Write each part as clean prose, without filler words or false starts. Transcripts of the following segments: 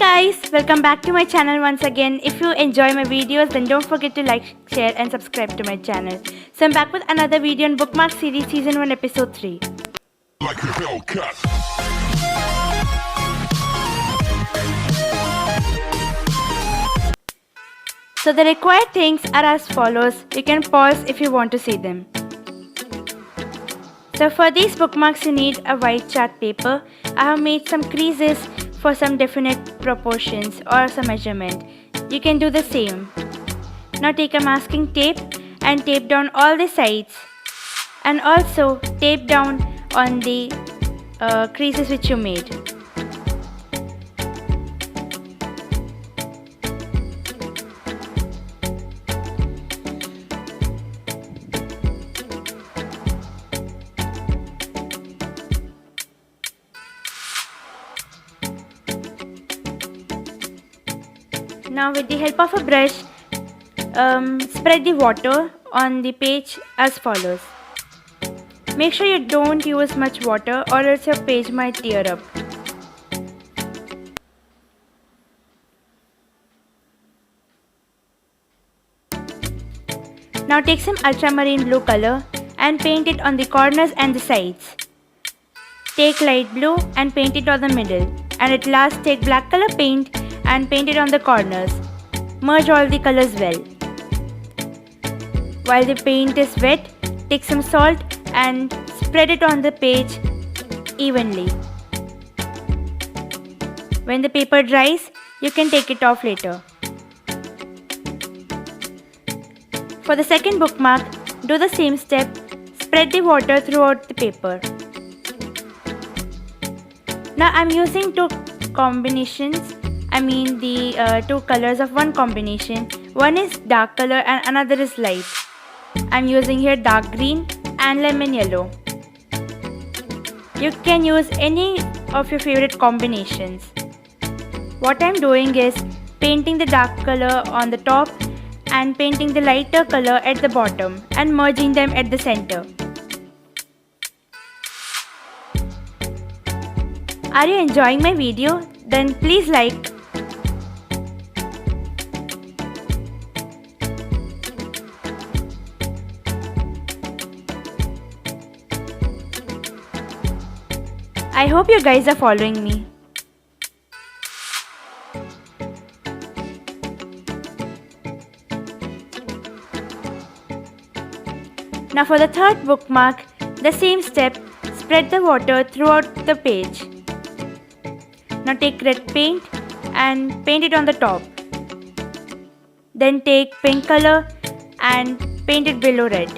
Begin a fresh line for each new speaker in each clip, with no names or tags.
guys, welcome back to my channel once again. If you enjoy my videos, then don't forget to like, share and subscribe to my channel. So I'm back with another video on Bookmark Series S1 Ep3.
Like a Hellcat.
So the required things are as follows. You can pause if you want to see them. So for these bookmarks you need a white chart paper. I have made some creases for some definite proportions or some measurement. You can do the same. Now take a masking tape and tape down all the sides, and also tape down on the creases which you made. Now with the help of a brush, spread the water on the page as follows. Make sure you don't use much water or else your page might tear up. Now take some ultramarine blue color and paint it on the corners and the sides. Take light blue and paint it on the middle, and at last take black color paint and paint it on the corners. Merge all the colors well. While the paint is wet, take some salt and spread it on the page evenly. When the paper dries, you can take it off later. For the second bookmark, do the same step. Spread the water throughout the paper. Now I'm using two combinations. The two colors of one combination. One is dark color and another is light. I'm using here dark green and lemon yellow. You can use any of your favorite combinations. What I'm doing is painting the dark color on the top and painting the lighter color at the bottom and merging them at the center. Are you enjoying my video? Then please like. I hope you guys are following me. Now for the third bookmark, the same step, spread the water throughout the page. Now take red paint and paint it on the top. Then take pink color and paint it below red.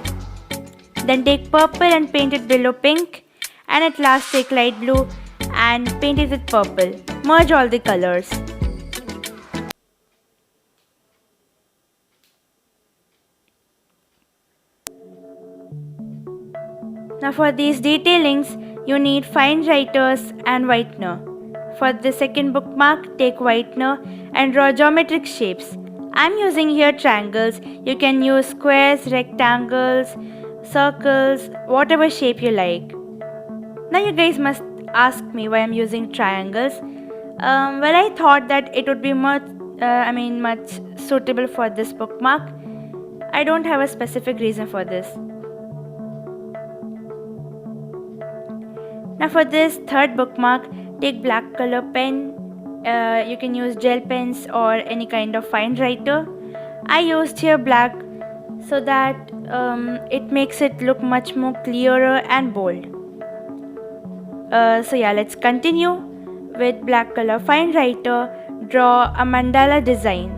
Then take purple and paint it below pink. And at last take light blue and paint it with purple. Merge all the colors. Now for these detailings, you need fine writers and whitener. For the second bookmark, take whitener and draw geometric shapes. I'm using here triangles. You can use squares, rectangles, circles, whatever shape you like. Now you guys must ask me why I'm using triangles. Well, I thought that it would be much suitable for this bookmark. I don't have a specific reason for this. Now for this third bookmark, take black color pen. You can use gel pens or any kind of fine writer. I used here black so that it makes it look much more clearer and bold. So yeah, let's continue. With black color fine writer, draw a mandala design.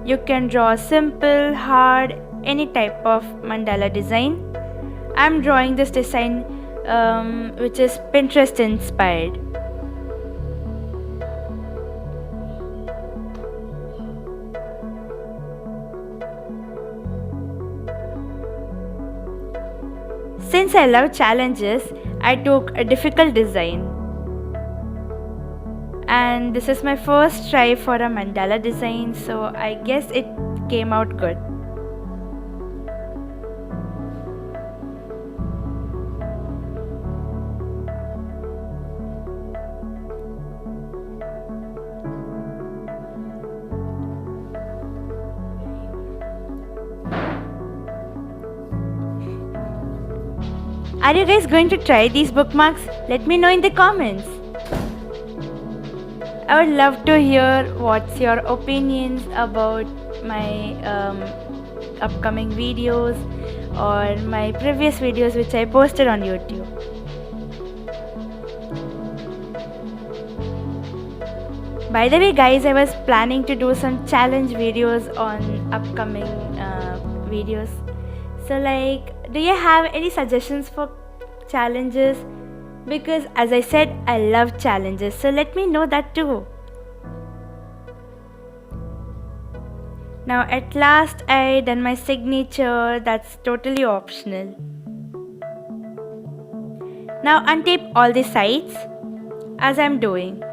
You can draw simple, hard, any type of mandala design. I'm drawing this design which is Pinterest inspired. Since I love challenges, I took a difficult design. And this is my first try for a mandala design, so I guess it came out good. Are you guys going to try these bookmarks? Let me know in the comments. I would love to hear what's your opinions about my upcoming videos or my previous videos which I posted on YouTube. By the way guys, I was planning to do some challenge videos on upcoming videos. So do you have any suggestions for challenges? Because as I said, I love challenges, so let me know that too. Now at last I done my signature, that's totally optional. Now untape all the sides as I'm doing.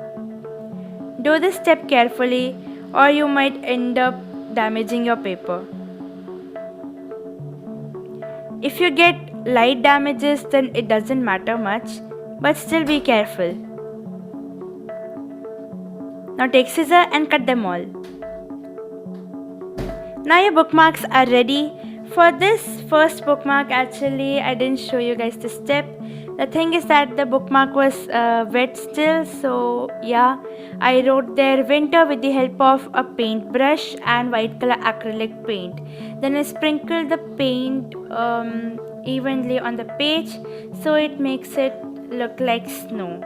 Do this step carefully or you might end up damaging your paper. If you get light damages then it doesn't matter much, but still be careful. Now take scissors and cut them all. Now your bookmarks are ready. For this first bookmark, actually I didn't show you guys the step. The thing is that the bookmark was wet still, so yeah, I wrote there winter with the help of a paintbrush and white color acrylic paint. Then I sprinkled the paint evenly on the page so it makes it look like snow.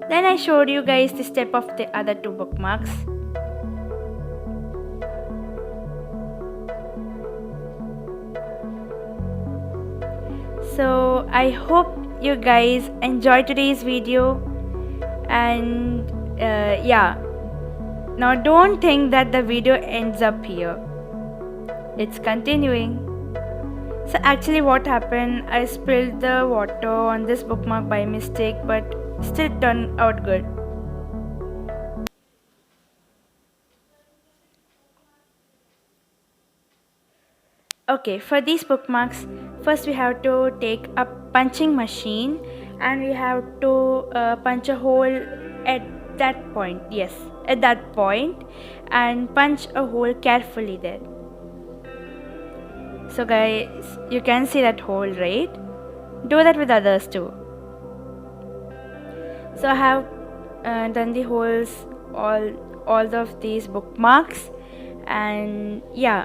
Then I showed you guys the step of the other two bookmarks. So I hope you guys enjoyed today's video, and yeah, now don't think that the video ends up here, it's continuing. So actually what happened, I spilled the water on this bookmark by mistake, but still turned out good. Okay, for these bookmarks, first we have to take a punching machine and we have to punch a hole at that point, yes, at that point, and punch a hole carefully there. So guys, you can see that hole, right? Do that with others too. So I have done the holes all of these bookmarks, and yeah,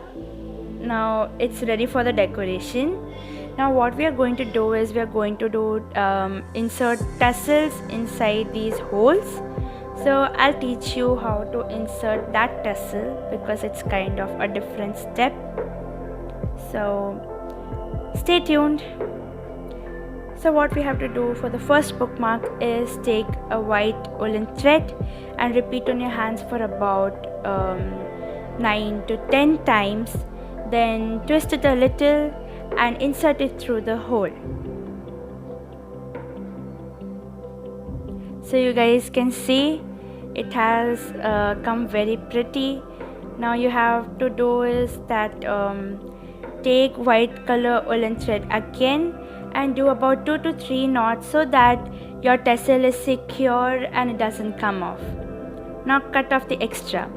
now it's ready for the decoration. Now what we are going to do is we are going to do insert tassels inside these holes. So I'll teach you how to insert that tassel because it's kind of a different step, so stay tuned. So what we have to do for the first bookmark is take a white woolen thread and repeat on your hands for about 9 to 10 times. Then twist it a little and insert it through the hole. So you guys can see it has come very pretty. Now you have to do is that take white color woolen thread again and do about 2 to 3 knots so that your tassel is secure and it doesn't come off. Now cut off the extra.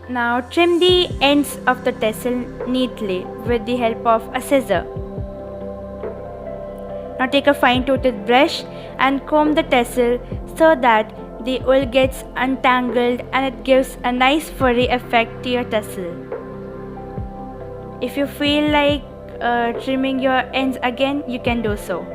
Now trim the ends of the tassel neatly with the help of a scissor. Now take a fine-toothed brush and comb the tassel so that the wool gets untangled and it gives a nice furry effect to your tassel. If you feel like trimming your ends again, you can do so.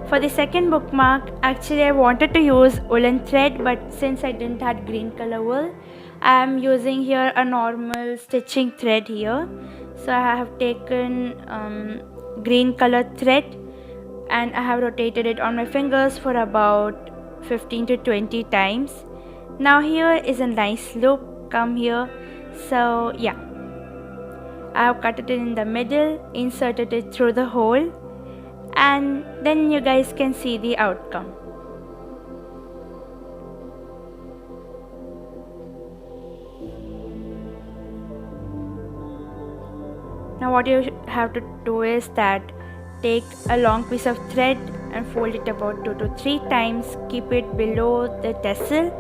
For the second bookmark, actually I wanted to use woolen thread, but since I didn't have green color wool, I am using here a normal stitching thread here. So I have taken green color thread and I have rotated it on my fingers for about 15 to 20 times. Now here is a nice loop, come here. So yeah, I have cut it in the middle, inserted it through the hole, and then you guys can see the outcome. Now what you have to do is that take a long piece of thread and fold it about 2 to 3 times. Keep it below the tassel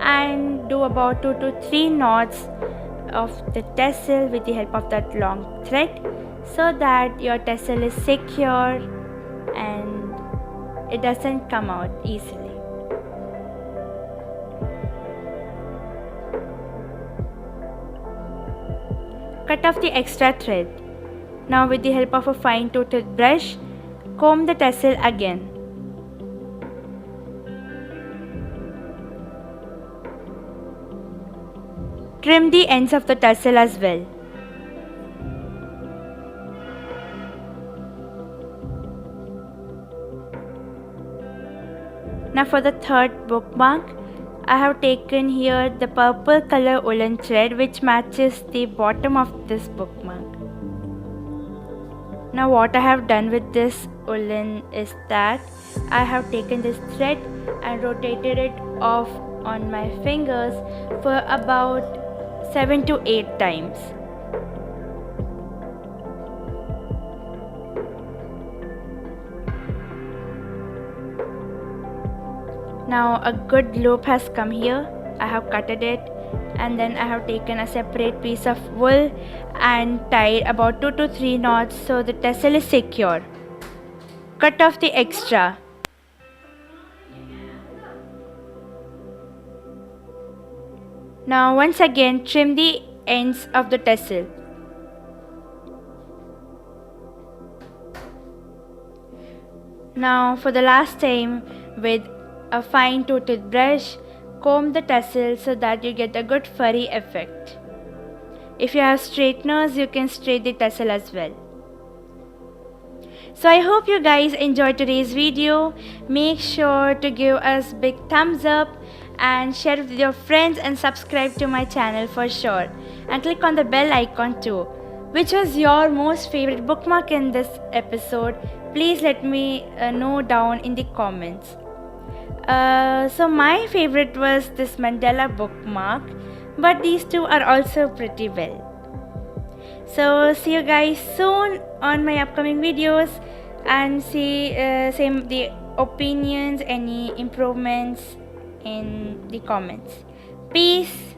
and do about 2 to 3 knots of the tassel with the help of that long thread, so that your tassel is secure and it doesn't come out easily. Cut off the extra thread. Now with the help of a fine-toothed brush, comb the tassel again. Trim the ends of the tassel as well. Now for the third bookmark, I have taken here the purple color woolen thread which matches the bottom of this bookmark. Now what I have done with this woolen is that I have taken this thread and rotated it off on my fingers for about 7 to 8 times. Now a good loop has come here. I have cutted it and then I have taken a separate piece of wool and tied about 2 to 3 knots so the tassel is secure. Cut off the extra. Now once again trim the ends of the tassel. Now for the last time, with a fine toothed brush, comb the tassel so that you get a good furry effect. If you have straighteners, you can straighten the tassel as well. So I hope you guys enjoyed today's video. Make sure to give us big thumbs up and share it with your friends and subscribe to my channel for sure. And click on the bell icon too. Which was your most favorite bookmark in this episode? Please let me know down in the comments. So my favorite was this Mandela bookmark, but these two are also pretty well. So see you guys soon on my upcoming videos and see same the opinions, any improvements in the comments. Peace.